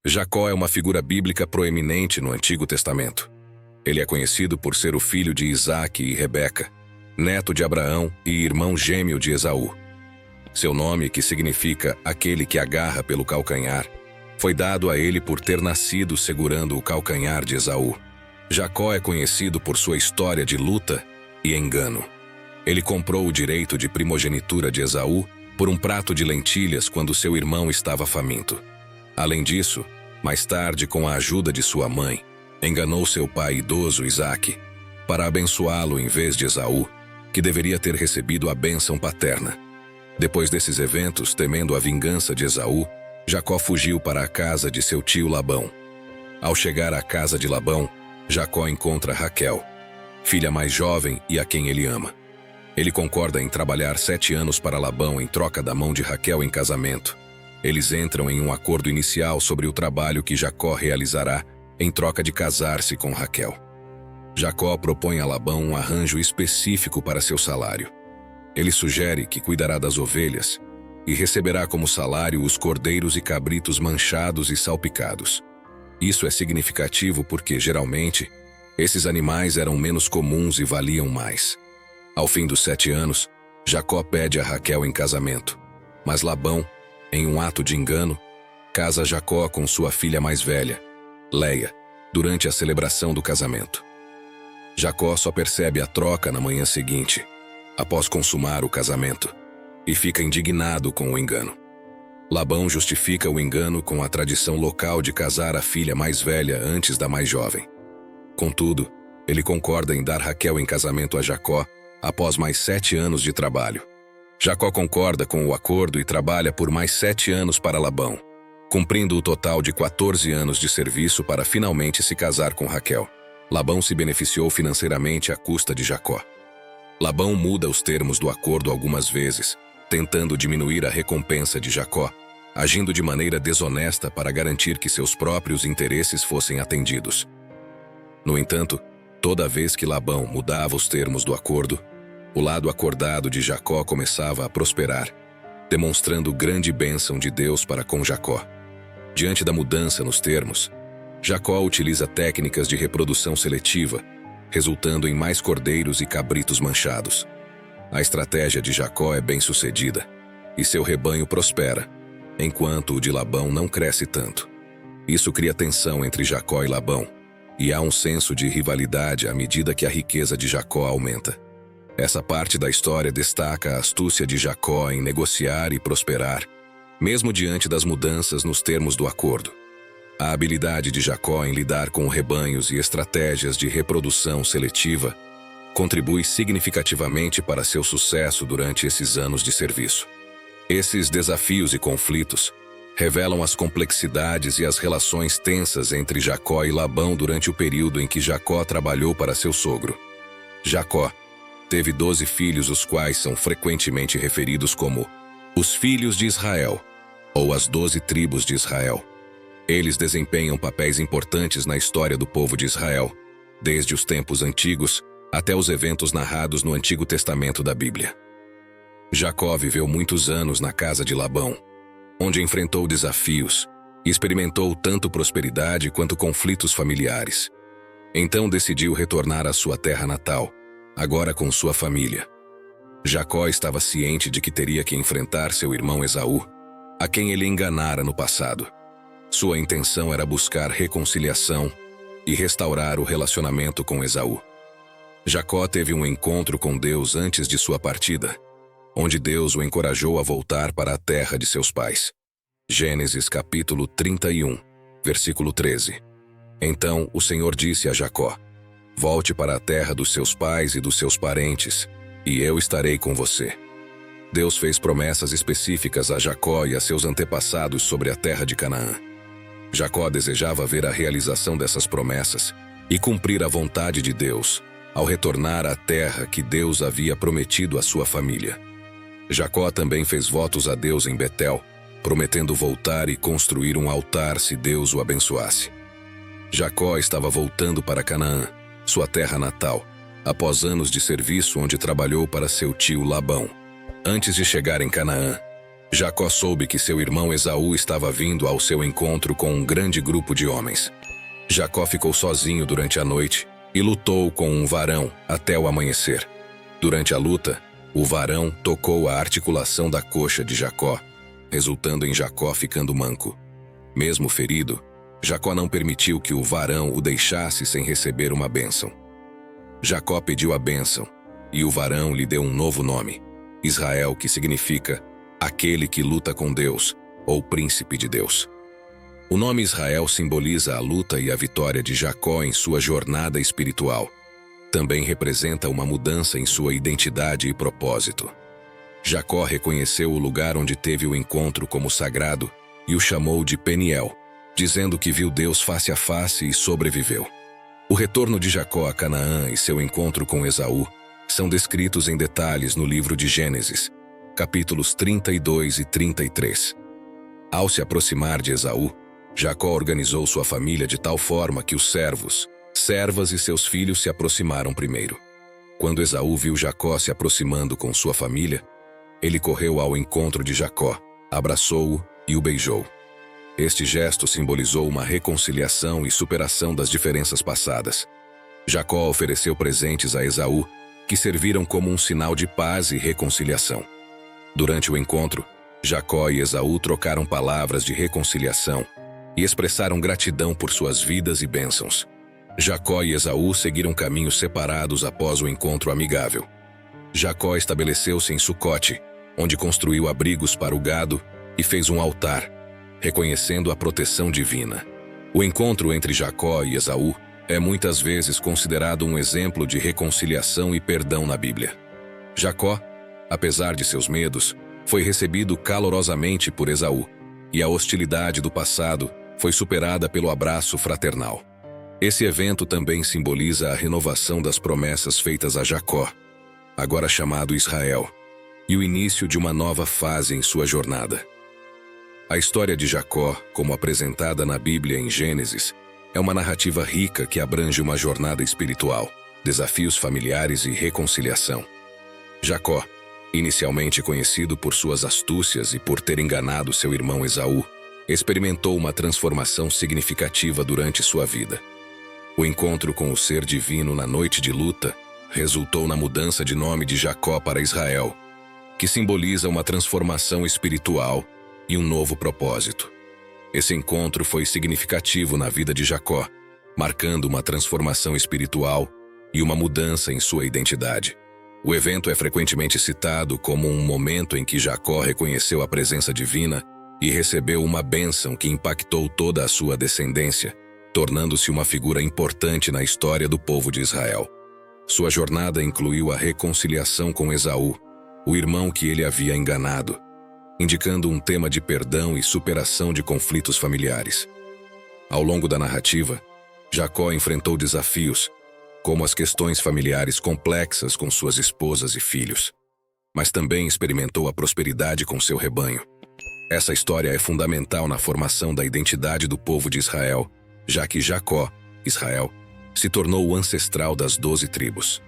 Jacó é uma figura bíblica proeminente no Antigo Testamento. Ele é conhecido por ser o filho de Isaque e Rebeca, neto de Abraão e irmão gêmeo de Esaú. Seu nome, que significa aquele que agarra pelo calcanhar, foi dado a ele por ter nascido segurando o calcanhar de Esaú. Jacó é conhecido por sua história de luta e engano. Ele comprou o direito de primogenitura de Esaú por um prato de lentilhas quando seu irmão estava faminto. Além disso, mais tarde, com a ajuda de sua mãe, enganou seu pai idoso Isaque para abençoá-lo em vez de Esaú, que deveria ter recebido a bênção paterna. Depois desses eventos, temendo a vingança de Esaú, Jacó fugiu para a casa de seu tio Labão. Ao chegar à casa de Labão, Jacó encontra Raquel, filha mais jovem e a quem ele ama. Ele concorda em trabalhar 7 anos para Labão em troca da mão de Raquel em casamento. Eles entram em um acordo inicial sobre o trabalho que Jacó realizará em troca de casar-se com Raquel. Jacó propõe a Labão um arranjo específico para seu salário. Ele sugere que cuidará das ovelhas e receberá como salário os cordeiros e cabritos manchados e salpicados. Isso é significativo porque, geralmente, esses animais eram menos comuns e valiam mais. Ao fim dos 7 anos, Jacó pede a Raquel em casamento, mas Labão, em um ato de engano, casa Jacó com sua filha mais velha, Leia, durante a celebração do casamento. Jacó só percebe a troca na manhã seguinte, após consumar o casamento, e fica indignado com o engano. Labão justifica o engano com a tradição local de casar a filha mais velha antes da mais jovem. Contudo, ele concorda em dar Raquel em casamento a Jacó após mais 7 anos de trabalho. Jacó concorda com o acordo e trabalha por mais 7 anos para Labão, cumprindo o total de 14 anos de serviço para finalmente se casar com Raquel. Labão se beneficiou financeiramente à custa de Jacó. Labão muda os termos do acordo algumas vezes, tentando diminuir a recompensa de Jacó, agindo de maneira desonesta para garantir que seus próprios interesses fossem atendidos. No entanto, toda vez que Labão mudava os termos do acordo, o lado acordado de Jacó começava a prosperar, demonstrando grande bênção de Deus para com Jacó. Diante da mudança nos termos, Jacó utiliza técnicas de reprodução seletiva, resultando em mais cordeiros e cabritos manchados. A estratégia de Jacó é bem-sucedida, e seu rebanho prospera, enquanto o de Labão não cresce tanto. Isso cria tensão entre Jacó e Labão, e há um senso de rivalidade à medida que a riqueza de Jacó aumenta. Essa parte da história destaca a astúcia de Jacó em negociar e prosperar, mesmo diante das mudanças nos termos do acordo. A habilidade de Jacó em lidar com rebanhos e estratégias de reprodução seletiva contribui significativamente para seu sucesso durante esses anos de serviço. Esses desafios e conflitos revelam as complexidades e as relações tensas entre Jacó e Labão durante o período em que Jacó trabalhou para seu sogro. Jacó teve 12 filhos, os quais são frequentemente referidos como os filhos de Israel, ou as 12 tribos de Israel. Eles desempenham papéis importantes na história do povo de Israel, desde os tempos antigos até os eventos narrados no Antigo Testamento da Bíblia. Jacó viveu muitos anos na casa de Labão, onde enfrentou desafios e experimentou tanto prosperidade quanto conflitos familiares. Então decidiu retornar à sua terra natal, agora com sua família. Jacó estava ciente de que teria que enfrentar seu irmão Esaú, a quem ele enganara no passado. Sua intenção era buscar reconciliação e restaurar o relacionamento com Esaú. Jacó teve um encontro com Deus antes de sua partida, onde Deus o encorajou a voltar para a terra de seus pais. Gênesis capítulo 31, versículo 13. Então o Senhor disse a Jacó: "Volte para a terra dos seus pais e dos seus parentes, e eu estarei com você." Deus fez promessas específicas a Jacó e a seus antepassados sobre a terra de Canaã. Jacó desejava ver a realização dessas promessas e cumprir a vontade de Deus, ao retornar à terra que Deus havia prometido à sua família. Jacó também fez votos a Deus em Betel, prometendo voltar e construir um altar se Deus o abençoasse. Jacó estava voltando para Canaã, sua terra natal, após anos de serviço onde trabalhou para seu tio Labão. Antes de chegar em Canaã, Jacó soube que seu irmão Esaú estava vindo ao seu encontro com um grande grupo de homens. Jacó ficou sozinho durante a noite e lutou com um varão até o amanhecer. Durante a luta, o varão tocou a articulação da coxa de Jacó, resultando em Jacó ficando manco. Mesmo ferido, Jacó não permitiu que o varão o deixasse sem receber uma bênção. Jacó pediu a bênção, e o varão lhe deu um novo nome, Israel, que significa aquele que luta com Deus, ou príncipe de Deus. O nome Israel simboliza a luta e a vitória de Jacó em sua jornada espiritual. Também representa uma mudança em sua identidade e propósito. Jacó reconheceu o lugar onde teve o encontro como sagrado e o chamou de Peniel, dizendo que viu Deus face a face e sobreviveu. O retorno de Jacó a Canaã e seu encontro com Esaú são descritos em detalhes no livro de Gênesis, capítulos 32 e 33. Ao se aproximar de Esaú, Jacó organizou sua família de tal forma que os servos, servas e seus filhos se aproximaram primeiro. Quando Esaú viu Jacó se aproximando com sua família, ele correu ao encontro de Jacó, abraçou-o e o beijou. Este gesto simbolizou uma reconciliação e superação das diferenças passadas. Jacó ofereceu presentes a Esaú, que serviram como um sinal de paz e reconciliação. Durante o encontro, Jacó e Esaú trocaram palavras de reconciliação e expressaram gratidão por suas vidas e bênçãos. Jacó e Esaú seguiram caminhos separados após o encontro amigável. Jacó estabeleceu-se em Sucote, onde construiu abrigos para o gado e fez um altar, reconhecendo a proteção divina. O encontro entre Jacó e Esaú é muitas vezes considerado um exemplo de reconciliação e perdão na Bíblia. Jacó, apesar de seus medos, foi recebido calorosamente por Esaú, e a hostilidade do passado foi superada pelo abraço fraternal. Esse evento também simboliza a renovação das promessas feitas a Jacó, agora chamado Israel, e o início de uma nova fase em sua jornada. A história de Jacó, como apresentada na Bíblia em Gênesis, é uma narrativa rica que abrange uma jornada espiritual, desafios familiares e reconciliação. Jacó, inicialmente conhecido por suas astúcias e por ter enganado seu irmão Esaú, experimentou uma transformação significativa durante sua vida. O encontro com o ser divino na noite de luta resultou na mudança de nome de Jacó para Israel, que simboliza uma transformação espiritual e um novo propósito. Esse encontro foi significativo na vida de Jacó, marcando uma transformação espiritual e uma mudança em sua identidade. O evento é frequentemente citado como um momento em que Jacó reconheceu a presença divina e recebeu uma bênção que impactou toda a sua descendência, tornando-se uma figura importante na história do povo de Israel. Sua jornada incluiu a reconciliação com Esaú, o irmão que ele havia enganado, indicando um tema de perdão e superação de conflitos familiares. Ao longo da narrativa, Jacó enfrentou desafios, como as questões familiares complexas com suas esposas e filhos, mas também experimentou a prosperidade com seu rebanho. Essa história é fundamental na formação da identidade do povo de Israel, já que Jacó, Israel, se tornou o ancestral das 12 tribos.